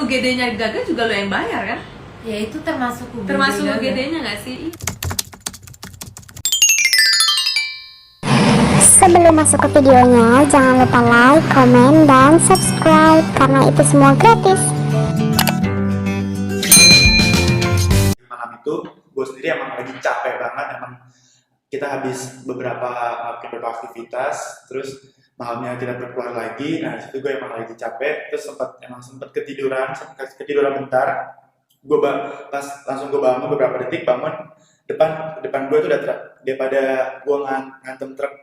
UGD-nya gagal juga lo yang bayar kan? Ya itu termasuk UGD. Termasuk UGD-nya nggak sih? Sebelum masuk ke videonya, jangan lupa like, komen, dan subscribe karena itu semua gratis. Malam itu gue sendiri emang lagi capek banget, emang kita habis beberapa aktivitas, terus malamnya kita berkeluar lagi. Nah disitu gue emang lagi capek, terus sempat ketiduran bentar. Gue pas langsung gue bangun beberapa detik, bangun depan gue tuh udah truk. Daripada gue ngantem truk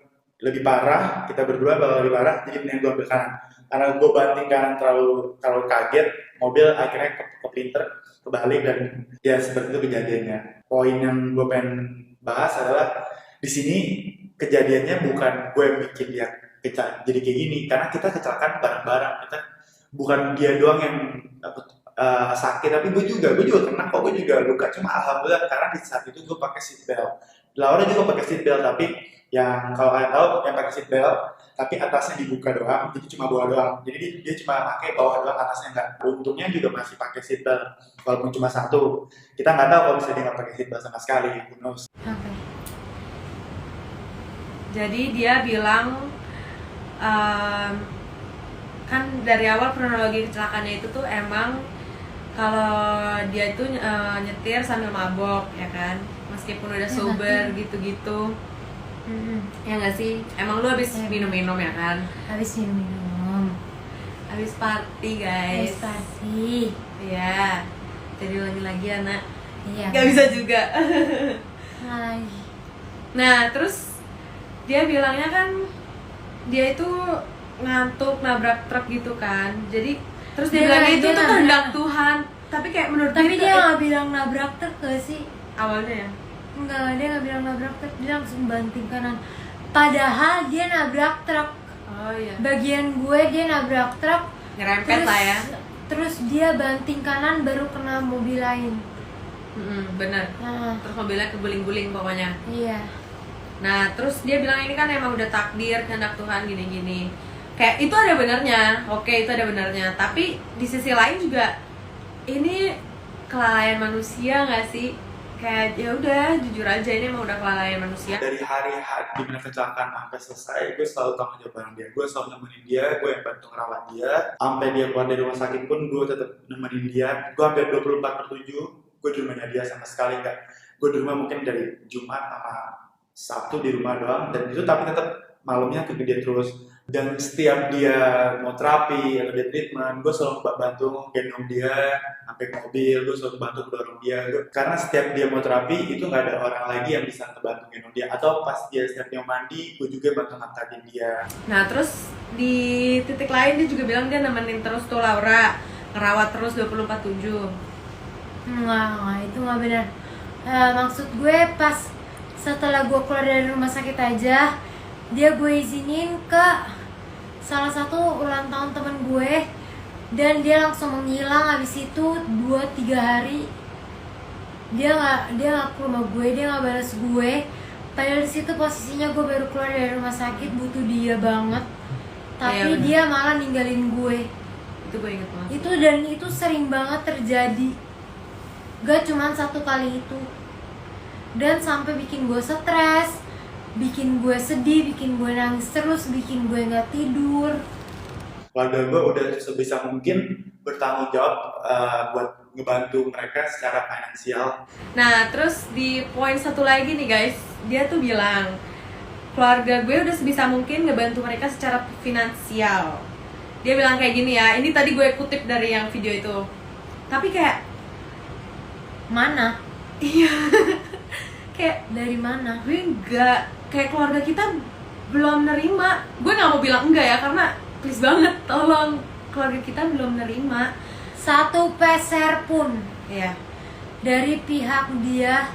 lebih parah, kita berdua bakal lebih parah, jadi mending gue ambil kanan. Karena gue banting kanan terlalu kaget, mobil akhirnya kepelintir, kebalik, dan ya seperti itu kejadiannya. Poin yang gue pengen bahas adalah di sini kejadiannya bukan gue yang bikin dia jadi kayak gini, karena kita kecelakaan bareng-bareng. Kita bukan dia doang yang sakit, tapi gue juga kena kok, gue juga luka. Cuma alhamdulillah karena di saat itu gue pakai seatbelt. Laura juga pakai seatbelt, tapi yang kalau kalian tahu yang pakai seatbelt tapi atasnya dibuka doang, jadi cuma bawah doang. Jadi dia cuma pakai bawah doang, atasnya enggak. Untungnya juga masih pakai seatbelt walaupun cuma satu. Kita nggak tahu kalau misalnya dia nggak pakai seatbelt sama sekali. Okay. Jadi dia bilang kan dari awal kronologi kecelakaannya itu tuh emang kalau dia itu nyetir sambil mabok, ya kan, meskipun udah sober gitu-gitu. Ya nggak sih? Emang lu habis minum-minum ya kan? Habis minum. Habis party guys. Habis party. Iya. Jadi lagi-lagi anak. Iya. Gak bisa juga. Lagi. Nah terus dia bilangnya kan dia itu ngantuk nabrak truk gitu kan. Jadi terus dia bilang itu tuh kehendak Tuhan. Tapi kayak menurut dia nggak bilang nabrak truk gak sih? Awalnya ya? Enggak, dia nggak bilang nabrak truk, dia langsung banting kanan. Padahal dia nabrak truk. Oh iya. Bagian gue dia nabrak truk, Ngerempet lah ya. Terus dia banting kanan baru kena mobil lain. Bener. Terus mobilnya keguling-guling pokoknya. Iya. Nah terus dia bilang ini kan emang udah takdir kehendak Tuhan gini-gini. Kayak itu ada benernya, oke itu ada benernya. Tapi di sisi lain juga ini kelalaian manusia nggak sih? Kayak ya udah jujur aja ini emang udah kelalaian manusia. Dari hari dimana kecelakaan sampai selesai, gue selalu tanggung jawab bareng dia. Gue selalu nemenin dia, gue yang bantu ngerawat dia. Sampai dia keluar dari rumah sakit pun gue tetap nemenin dia. Gue hampir 24/7 gue di rumahnya dia sama sekali enggak. Gue di rumah mungkin dari Jumat sama Sabtu di rumah doang, dan itu tapi tetap malamnya ke dia terus. Dan setiap dia mau terapi atau dia treatment, gue selalu bantu gendong dia sampai ke mobil, gue selalu bantu dorong dia. Karena setiap dia mau terapi itu nggak ada orang lagi yang bisa ngebantu gendong dia. Atau pas dia setiap dia mandi, gue juga bantu ngangkatin dia. Nah terus di titik lain dia juga bilang dia nemenin terus tuh Laura, ngerawat terus 24/7. Enggak, itu nggak benar. Maksud gue pas setelah gue keluar dari rumah sakit aja, dia gue izinin ke salah satu ulang tahun temen gue, dan dia langsung menghilang. Habis itu 2-3 hari dia nggak ke rumah gue, dia nggak balas gue. Padahal di situ posisinya gue baru keluar dari rumah sakit, butuh dia banget, tapi dia malah ninggalin gue. Itu gue inget banget. Itu sering banget terjadi, gak cuman satu kali itu, dan sampai bikin gue stres, bikin gue sedih, bikin gue nangis terus, bikin gue nggak tidur. Keluarga gue udah sebisa mungkin bertanggung jawab buat ngebantu mereka secara finansial. Nah terus di poin satu lagi nih guys, dia tuh bilang keluarga gue udah sebisa mungkin ngebantu mereka secara finansial. Dia bilang kayak gini ya, ini tadi gue kutip dari yang video itu. Tapi kayak mana? Iya. Kayak dari mana? Gue enggak, kayak keluarga kita belum nerima. Gue nggak mau bilang enggak ya, karena please banget tolong, keluarga kita belum nerima satu peser pun. Iya. Dari pihak dia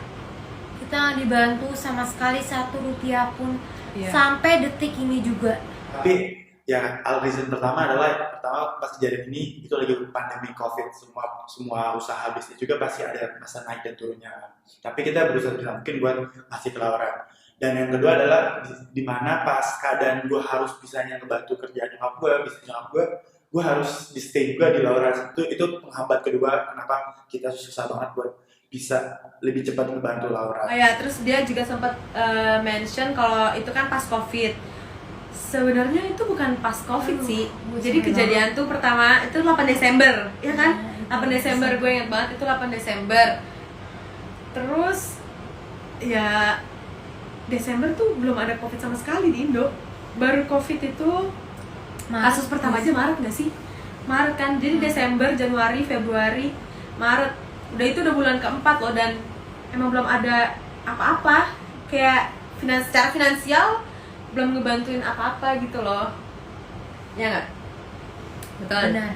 kita nggak dibantu sama sekali, 1 rupiah pun. Iya. Sampai detik ini juga. Tapi ya reason pertama adalah pas kejadian ini itu lagi pandemi COVID, semua usaha bisnis juga pasti ada masa naik dan turunnya. Tapi kita berusaha mungkin buat ngasih ke Laura. Dan yang kedua adalah di mana pas keadaan gue harus bisanya ngebantu kerjaan nyokap gue, bisnis nyokap gue harus di stay juga di Laura. Itu penghambat kedua kenapa kita susah banget buat bisa lebih cepat membantu Laura. Oh ya, terus dia juga sempat mention kalau itu kan pas COVID. Sebenarnya itu bukan pas COVID sih. Jadi kejadian tuh pertama itu 8 Desember, ya kan? 8 Desember, gue inget banget itu 8 Desember. Terus ya Desember tuh belum ada COVID sama sekali di Indo. Baru COVID itu kasus pertama aja Maret nggak sih? Maret kan, jadi Desember, Januari, Februari, Maret, udah itu udah bulan keempat loh, dan emang belum ada apa-apa. Kayak secara finansial belum ngebantuin apa-apa gitu loh, ya nggak? Betul. Benar.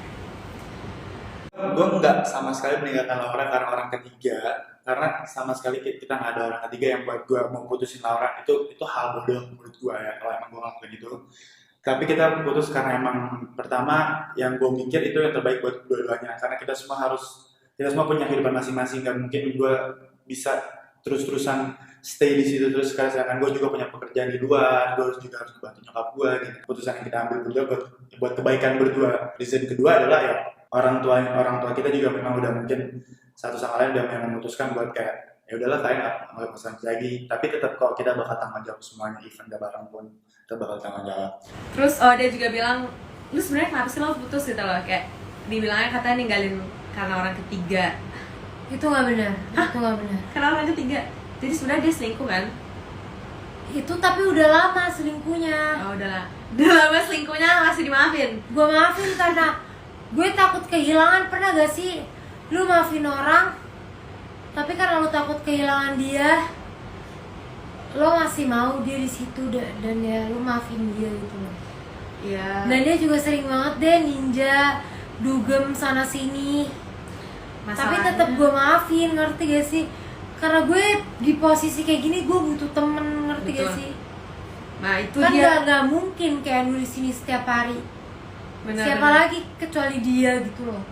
Gue nggak sama sekali meninggalkan Laura karena orang ketiga, karena sama sekali kita nggak ada orang ketiga yang buat gue mau putusin Laura. Itu hal bodoh menurut gue ya, kalau emang gue ngelakuin itu. Tapi kita putus karena emang pertama yang gue mikir itu yang terbaik buat dua-duanya, karena kita semua punya kehidupan masing-masing. Gak mungkin gue bisa terus-terusan stay di situ terus, karena gue juga punya pekerjaan di luar, gue juga harus bantu nyokap gue gitu. Keputusan yang kita ambil berdua buat kebaikan berdua. Reason kedua adalah ya orang tua kita juga memang udah mungkin satu sama lain udah memutuskan buat kayak ya udahlah kalian nggak usah lagi, tapi tetap kok kita bakal tanggung jawab semuanya, event gak bareng pun kita bakal tanggung jawab. Terus dia juga bilang, lu sebenarnya kenapa sih lo putus gitu loh, kayak dibilangnya katanya ninggalin karena orang ketiga. Itu nggak benar. Itu nggak benar. Karena orang ketiga, jadi sebenarnya dia selingkuh kan? Itu tapi udah lama selingkuhnya. Oh udahlah, udah lama selingkuhnya masih dimaafin. Gue maafin karena gue takut kehilangan. Pernah gak sih lu maafin orang tapi karena lu takut kehilangan dia, lo masih mau dia di situ dan ya lu maafin dia gitu loh. Iya. Dan dia juga sering banget deh ninja, dugem sana sini. Tapi tetap gue maafin, ngerti gak sih? Karena gue di posisi kayak gini gue butuh temen, ngerti gak Betul. sih? Nah itu Kan dia. gak mungkin kayak lu di sini setiap hari. Benar, Siapa benar. lagi kecuali dia gitu loh,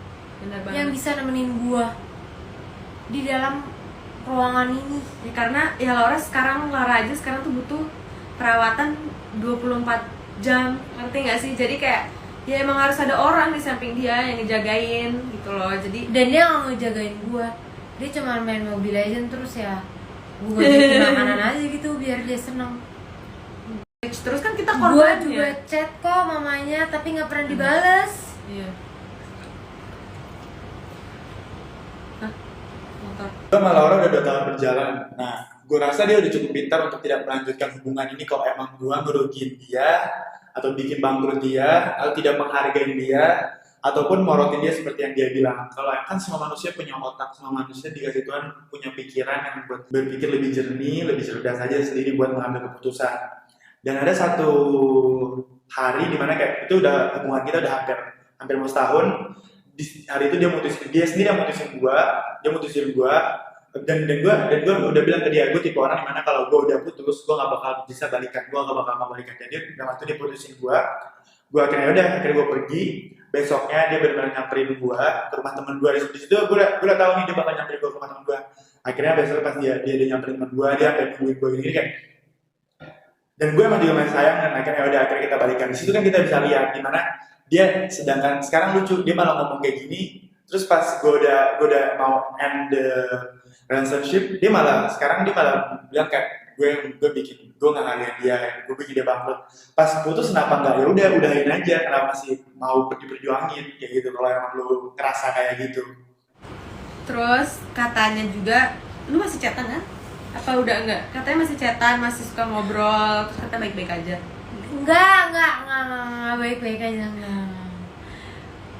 Benar banget. yang bisa nemenin gue di dalam ruangan ini. Ya, karena ya Laura aja sekarang tuh butuh perawatan 24 jam, ngerti gak sih? Jadi kayak ya emang harus ada orang di samping dia yang ngejagain gitu loh. Jadi Dan dia gak ngejagain gue, dia cuma main Mobile Legends terus ya gue jadi makanan aja gitu biar dia seneng. terus kan kita Gue korbannya. juga chat kok mamanya tapi nggak pernah dibales. Iya. Hah? Motor. Gue sama Laura udah 2 tahun berjalan. Nah, gue rasa dia udah cukup pintar untuk tidak melanjutkan hubungan ini kalau emang gue ngerugiin dia, atau bikin bangkrut dia, atau tidak menghargai dia, ataupun morotin dia seperti yang dia bilang. Kalau kan semua manusia punya otak, semua manusia dikasih Tuhan punya pikiran yang buat berpikir lebih jernih, lebih cerdas aja sendiri buat mengambil keputusan. Dan ada satu hari dimana kayak itu udah hubungan kita udah hampir mau setahun. Di hari itu dia sendiri yang mutusin gua, dan gue udah bilang ke dia, gue tipe orang dimana kalau gue udah putus gue nggak bakal bisa balikan, gue nggak bakal mau balikan. Jadi waktu dia putusin gue akhirnya gue pergi. Besoknya dia benar-benar nyamperin gue ke rumah temen gue. Di situ gue udah tahu nih dia bakal nyamperin gue ke rumah temen gue. Akhirnya besok pas dia nyamperin temen gue, dia sampai nungguin gue gini kayak, dan gue emang juga masih sayang, dan akhirnya kita balikan. Di situ kan kita bisa lihat gimana dia, sedangkan sekarang lucu dia malah ngomong kayak gini. Terus pas gue udah mau end the relationship, dia malah bilang kayak gue nggak hargain dia, gue bikin dia bangkrut. Pas putus kenapa nggak, ya udah udahin aja, kenapa masih mau diperjuangin kayak gitu kalau emang lu ngerasa kayak gitu. Terus katanya juga lu masih chatan kan? Apa udah enggak? Katanya masih chatan, masih suka ngobrol, terus katanya baik-baik aja. Enggak baik-baik aja enggak.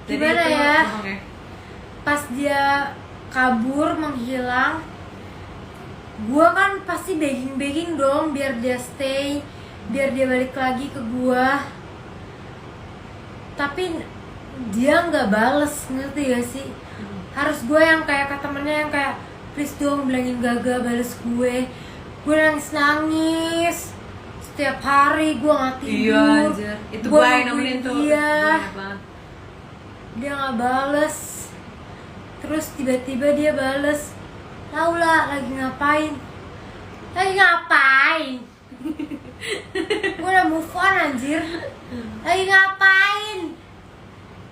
Jadi Gimana itu ya? bohong ya? Pas dia kabur menghilang, gua kan pasti begging dong biar dia stay, biar dia balik lagi ke gua. Tapi dia nggak bales, ngerti gak sih? Harus gue yang kayak ke temennya yang kayak, please dong bilangin Gaga bales gue. Gue nangis setiap hari, gue nggak tidur. Iya anjir. Itu Gua gue yang nungguin nemenin tuh. dia. Gue ingat banget. Dia nggak bales. Terus tiba-tiba dia bales, Laula lagi ngapain? Gue udah move on anjir. Lagi ngapain?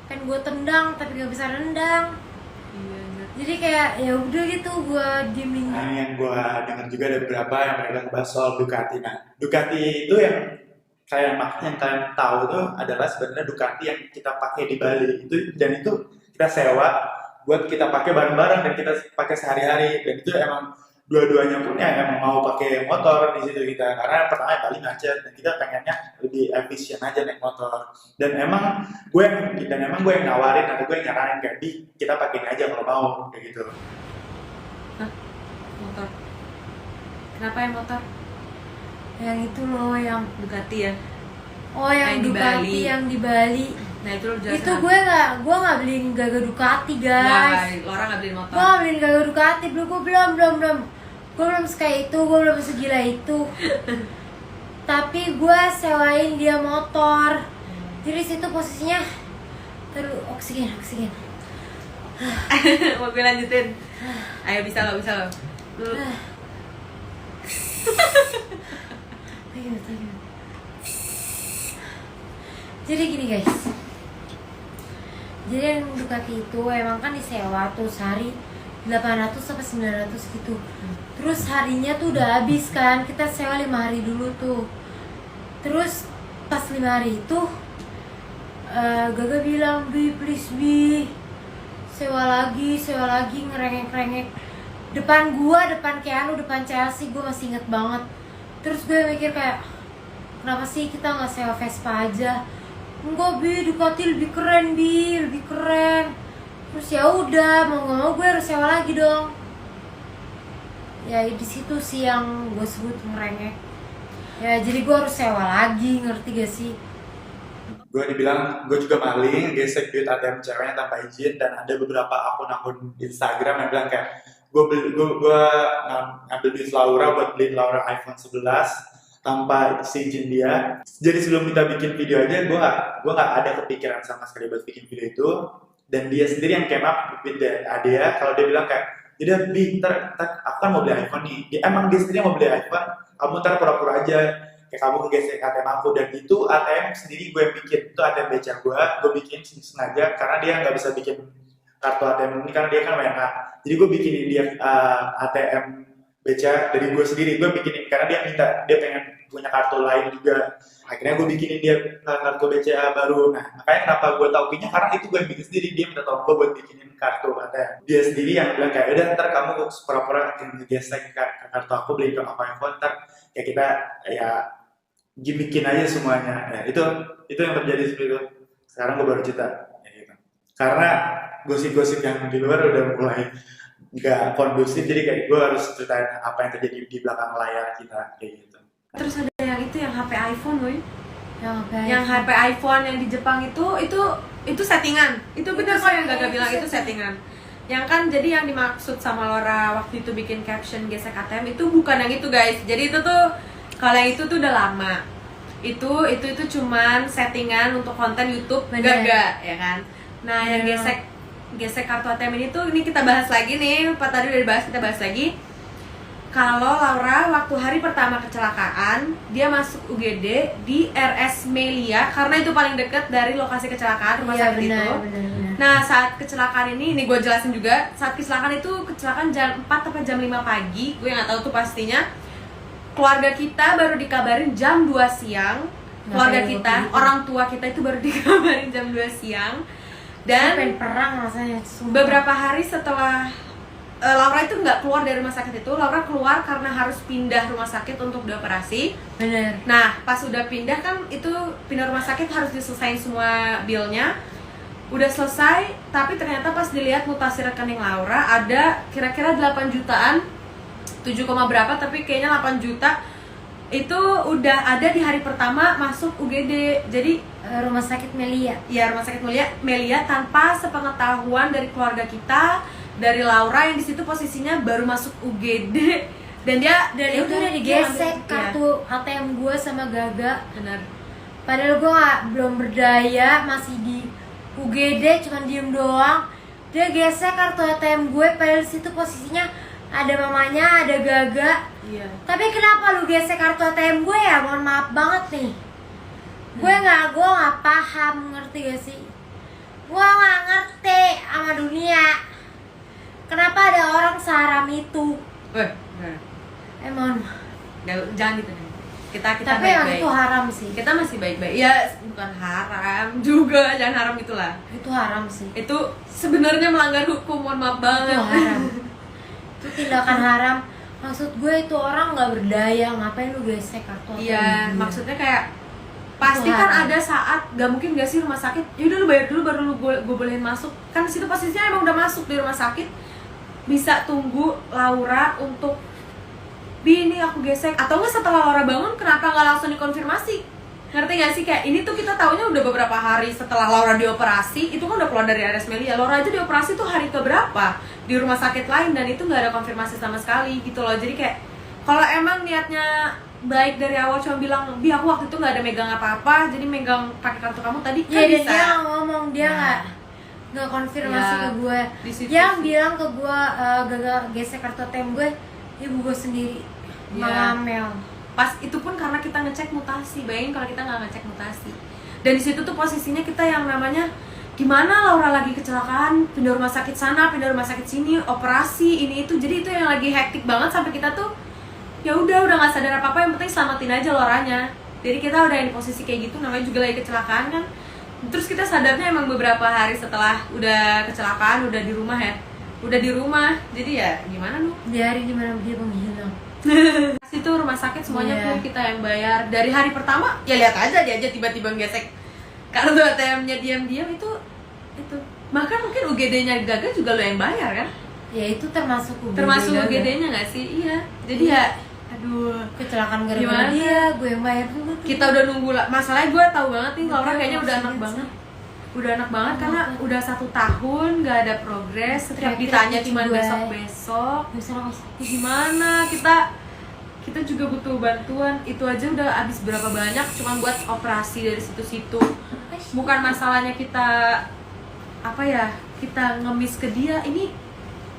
pengen gue tendang tapi nggak bisa nendang. Iya, bener. Jadi kayak ya udah gitu gue diemin. Nah, ini yang gue dengar juga ada beberapa yang mereka ngebahas soal Ducati. Nah, Ducati itu yang yang kalian tahu tuh adalah sebenarnya Ducati yang kita pakai di Bali itu, dan itu kita sewa buat kita pakai bareng-bareng dan kita pakai sehari-hari, dan itu emang dua-duanya pun ya emang mau pakai motor di situ kita, karena pertama Bali macet dan kita pengennya lebih efisien aja naik motor. Dan emang gue yang nawarin atau gue yang nyaranin kayak di kita pakai ini aja kalau mau kayak gitu. Hah? Motor. Kenapa ya motor? Yang itu loh yang Ducati ya. oh yang Yang di Ducati Bali. yang di Bali. Nah itu lo jelasin. Itu gue nggak beliin Gaga Ducati guys. Nah, Laura nggak beliin motor. Gue nggak beliin Gaga Ducati, gue belum. Gue belum sekaya itu, gue belum segila itu. Tapi gue sewain dia motor. Jadi situ posisinya terus oksigen. Mau gue lanjutin. Ayo bisa lo. Lu Ayo. Jadi gini guys. Jadi yang Ducati itu emang kan disewa tuh sehari 800 sampai 900 gitu. Terus harinya tuh udah habis kan. Kita sewa 5 hari dulu tuh. Terus pas 5 hari itu Gaga bilang, "Bi, please Bi, sewa lagi ngerengek-rengek depan Keanu, depan Chelsea." Gue masih inget banget. Terus gue mikir kayak, kenapa sih kita nggak sewa Vespa aja? Enggak Bi, Ducati lebih keren Bi, lebih keren. Terus ya udah, mau nggak mau gue harus sewa lagi dong. Ya di situ sih yang gue sebut ngerengek. Ya jadi gue harus sewa lagi, ngerti gak sih? Gue dibilang gue juga maling, gesek duit ATM ceweknya tanpa izin, dan ada beberapa akun-akun Instagram yang bilang kayak gue ngambil duit Laura buat beliin Laura iPhone 11 tanpa izin dia. Jadi sebelum kita bikin video aja, gue nggak ada kepikiran sama sekali buat bikin video itu, dan dia sendiri yang came up with the idea. Kalau dia bilang kayak, "Yaudah Bi, ntar aku kan mau beli iPhone nih." Emang dia sendiri mau beli iPhone, kamu ntar pura-pura aja kayak kamu ngegesek ATM aku. Dan itu ATM sendiri gue yang bikin, itu ATM BCA gue bikin sengaja karena dia nggak bisa bikin kartu ATM ini karena dia kan WNA. Jadi gue bikinin dia ATM BCA dari gue sendiri, gue bikinin karena dia pengen punya kartu lain juga. Akhirnya gue bikinin dia kartu BCA baru. Nah makanya kenapa gue tau punya, karena itu gue yang bikin sendiri. Dia minta tolong gue buat bikinin kartu ATM. Dia sendiri yang bilang kayak, "Udah ntar kamu pura-pura ngegesek kartu aku, beli ke apa yang ntar kayak kita ya gimmickin aja semuanya." Ya, itu yang terjadi seperti itu. Sekarang gue baru cerita ya, gitu. Karena gosip-gosip yang di luar udah mulai nggak kondusif, jadi kayak gue harus ceritain apa yang terjadi di belakang layar kita kayak gitu. Terus ada yang itu yang HP iPhone loh. Yang HP iPhone yang di Jepang itu settingan. Itu benar kok yang Gaga bilang itu settingan. Yang kan jadi yang dimaksud sama Laura waktu itu bikin caption gesek ATM itu bukan yang itu guys. Jadi itu tuh kalau yang itu tuh udah lama. Itu cuman settingan untuk konten YouTube Gaga ya kan. Nah, yang gesek kartu ATM ini kita bahas lagi nih. Tadi udah dibahas, kita bahas lagi. Kalau Laura waktu hari pertama kecelakaan, dia masuk UGD di RS Melia karena itu paling dekat dari lokasi kecelakaan rumah sakit itu. Benar. Nah, saat kecelakaan ini gue jelasin juga. Saat kecelakaan itu kecelakaan jam 4 atau jam 5 pagi, gue nggak tahu tuh pastinya. Keluarga kita baru dikabarin jam 2 siang. Keluarga kita, orang tua kita itu baru dikabarin jam 2 siang. Dan pengen perang rasanya. beberapa hari setelah Laura itu nggak keluar dari rumah sakit itu, Laura keluar karena harus pindah rumah sakit untuk dioperasi. Bener. Nah, pas udah pindah kan itu pindah rumah sakit harus diselesain semua bilnya. Udah selesai, tapi ternyata pas dilihat mutasi rekening Laura ada kira-kira 8 jutaan, 7, berapa tapi kayaknya 8 juta itu udah ada di hari pertama masuk UGD. Jadi Rumah sakit Melia. ya rumah sakit Melia tanpa sepengetahuan dari keluarga kita, dari Laura yang di situ posisinya baru masuk UGD, dan dia Dan itu udah digesek ya, kartu ATM gue sama Gaga. benar. Padahal gue belum berdaya, masih di UGD, cuman diem doang. Dia gesek kartu ATM gue, padahal di situ posisinya ada mamanya, ada Gaga. Iya. Tapi kenapa lu gesek kartu ATM gue ya? Mohon maaf banget nih. Gue nggak paham, ngerti gak sih? Gua nggak ngerti sama dunia. Kenapa ada orang seharam itu? Emang. Jangan gitu. Kita Tapi emang baik-baik. itu haram sih. Kita masih baik-baik. Ya bukan haram juga, jangan haram itulah. Itu haram sih. Itu sebenarnya melanggar hukum, mohon maaf Itu banget. haram. Itu tindakan haram. Maksud gue itu orang nggak berdaya, ngapain lu gesek kartu atau Iya, dia? maksudnya kayak pasti kan haram. ada saat gak mungkin gak sih rumah sakit yaudah lu bayar dulu baru lu gue bolehin masuk, kan di situ posisinya emang udah masuk di rumah sakit, bisa tunggu Laura untuk ini aku gesek, atau enggak setelah Laura bangun kenapa nggak langsung dikonfirmasi, ngerti gak sih? Kayak ini tuh kita taunya udah beberapa hari setelah Laura dioperasi, itu kan udah keluar dari RS Melia, Laura aja dioperasi tuh hari keberapa di rumah sakit lain dan itu nggak ada konfirmasi sama sekali gitu loh. Jadi kayak kalau emang niatnya baik dari awal cuma bilang, Bi aku waktu itu nggak ada megang apa-apa, jadi megang pakai kartu kamu tadi Iya, kan dan bisa. dia nggak ngomong, dia Nah. nggak konfirmasi Ya, ke gue. di situ Yang sih. bilang ke gue gagal gesek kartu ATM gue, ibu gue sendiri Iya. mengamel. Pas itu pun karena kita ngecek mutasi, bayangin kalau kita nggak ngecek mutasi. Dan di situ tuh posisinya kita yang namanya gimana Laura lagi kecelakaan, pindah rumah sakit sana, pindah rumah sakit sini, operasi ini itu, jadi itu yang lagi hektik banget sampai kita tuh ya udah nggak sadar apa apa, yang penting selamatin aja Lauranya. Jadi kita udah di posisi kayak gitu, namanya juga lagi kecelakaan kan. Terus kita sadarnya emang beberapa hari setelah udah kecelakaan, udah di rumah ya, udah di rumah. Jadi ya gimana lu? Di hari dimana dia menghilang. Itu rumah sakit semuanya Iya. full, kita yang bayar. Dari hari pertama ya lihat aja dia aja tiba-tiba gesek kartu ATM-nya diam-diam itu. Bahkan mungkin UGD-nya gagal juga lo yang bayar kan? Ya itu termasuk UGD. Termasuk gagal. UGD-nya nggak sih? Iya. Jadi ya aduh, Kecelakaan gara-gara Gimana? dia, gue yang bayar juga tuh. kita udah nunggu lah. Masalahnya gue tahu banget nih Laura Udah, kayaknya udah enak maksudnya banget. sih. Udah enak banget karena udah 1 tahun nggak ada progres. Setiap Teriak-teriak ditanya gitu cuma gue. besok-besok. Bisa langsung. Ya gimana, kita juga butuh bantuan. Itu aja udah habis berapa banyak cuma buat operasi dari situ-situ. Bukan masalahnya kita apa ya, kita ngemis ke dia, ini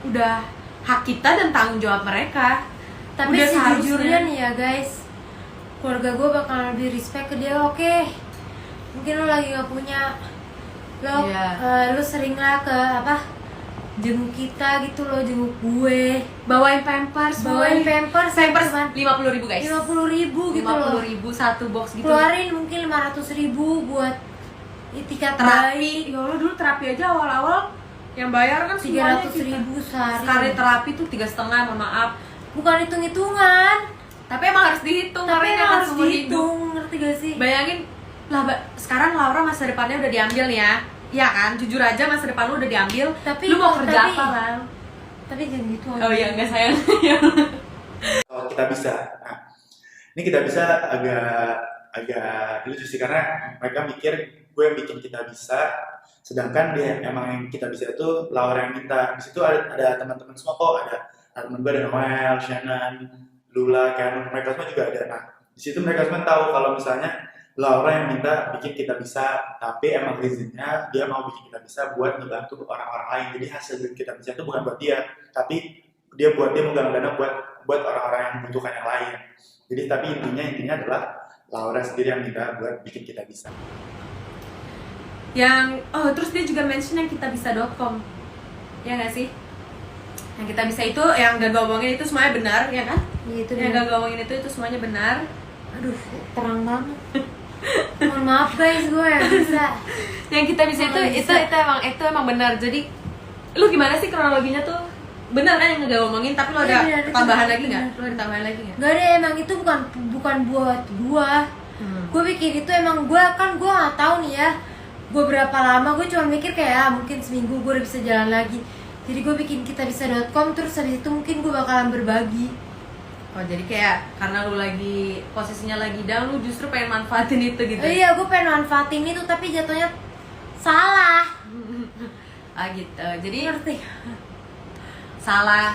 udah hak kita dan tanggung jawab mereka. Tapi Udah sejujurnya seharusnya. nih ya guys, keluarga gue bakal lebih respect ke dia. Oke, mungkin lo lagi gak punya, lo Iya. lo sering lah ke apa, jenguk kita gitu, lo jenguk gue, Bawain pampers, bawain pampers pampers cuman 50.000 guys. 50.000 gitu loh. 50.000 satu box gitu. Keluarin mungkin 500.000 buat itikat Terapi. bayi, Ya Allah, dulu terapi aja awal-awal yang bayar kan semuanya 300.000 sehari. Sekali terapi tuh 3,5, mohon maaf. Bukan hitung-hitungan, Tapi emang harus dihitung, tapi makanya emang kan harus seumur hidup. dihitung, ngerti gak sih? Bayangin lah, sekarang Laura masa depannya udah diambil nih ya. Iya kan, jujur aja masa depan lu udah diambil. Tapi lu mau kerja apa lah? Tapi jangan gitu. Oh iya, enggak sayang. Kalau kita bisa, nah, ini kita bisa agak lucu sih karena mereka mikir gue yang bikin kita bisa, sedangkan dia emang yang kita bisa itu Laura yang minta. Di situ ada teman-teman semua kok, ada teman gue, ada Noel, Shannon, Lula, Canon, mereka semua juga ada. Nah, di situ mereka semua tahu kalau misalnya Laura yang minta bikin kita bisa, tapi emang reasonnya dia mau bikin kita bisa buat ngebantu orang-orang lain. Jadi hasil bikin kita bisa itu bukan buat dia, tapi dia mau gana-gana buat orang-orang yang membutuhkan yang lain. Jadi tapi intinya adalah Laura sendiri yang minta buat bikin kita bisa. Terus dia juga mention yang kitabisa.com. Ya nggak sih? Yang kita bisa itu, yang gak ngomongin itu semuanya benar, ya kan? Iya, itu Yang dia. gak ngomongin itu semuanya benar. Aduh, terang banget. Mohon maaf guys, gue yang bisa. Yang kita bisa Oh, itu bisa. itu emang benar. Jadi lu gimana sih kronologinya tuh? Benar kan yang gak ngomongin, tapi lu Iya, ada benar, itu tambahan benar, lagi nggak? benar. Lu ada tambahan lagi nggak? Gak ada, emang itu bukan buat gue. Gue bikin itu emang gue nggak tahu nih ya. Gue berapa lama, gue cuma mikir kayak mungkin seminggu gue udah bisa jalan lagi. Jadi gue bikin kitabisa.com, terus habis itu mungkin gue bakalan berbagi. Oh jadi kayak karena lu lagi posisinya lagi down, lu justru pengen manfaatin itu gitu. Iya, gue pengen manfaatin itu tapi jatuhnya salah. Gitu. Jadi Ngerti? salah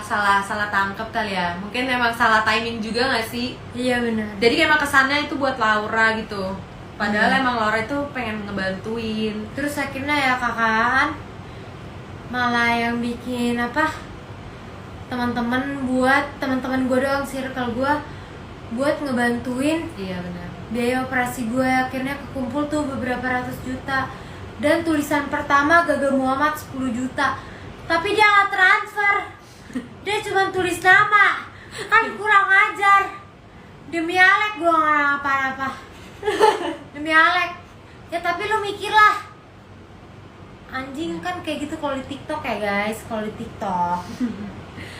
tangkep kali ya. Mungkin emang salah timing juga nggak sih? Iya benar. Jadi emang kesannya itu buat Laura gitu. Padahal Iya. emang Laura itu pengen ngebantuin. Terus akhirnya ya kakaan malah yang bikin apa, teman-teman gue doang, circle gue buat ngebantuin Iya benar. biaya operasi gue. Akhirnya kekumpul tuh beberapa ratus juta. Dan tulisan pertama Gaga Muhammad 10 juta. Tapi dia nggak transfer. Dia cuma tulis nama. Kan kurang ajar. Demi Alek gue nggak apa-apa. Demi Alek. Ya tapi lu mikir lah. Anjing kan kayak gitu kalau di TikTok ya guys. Kalau di TikTok.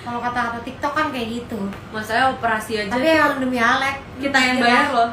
Kalau kata-kata TikTok kan kayak gitu. Masalahnya operasi aja Tapi yang demi Alek kita yang bayar loh.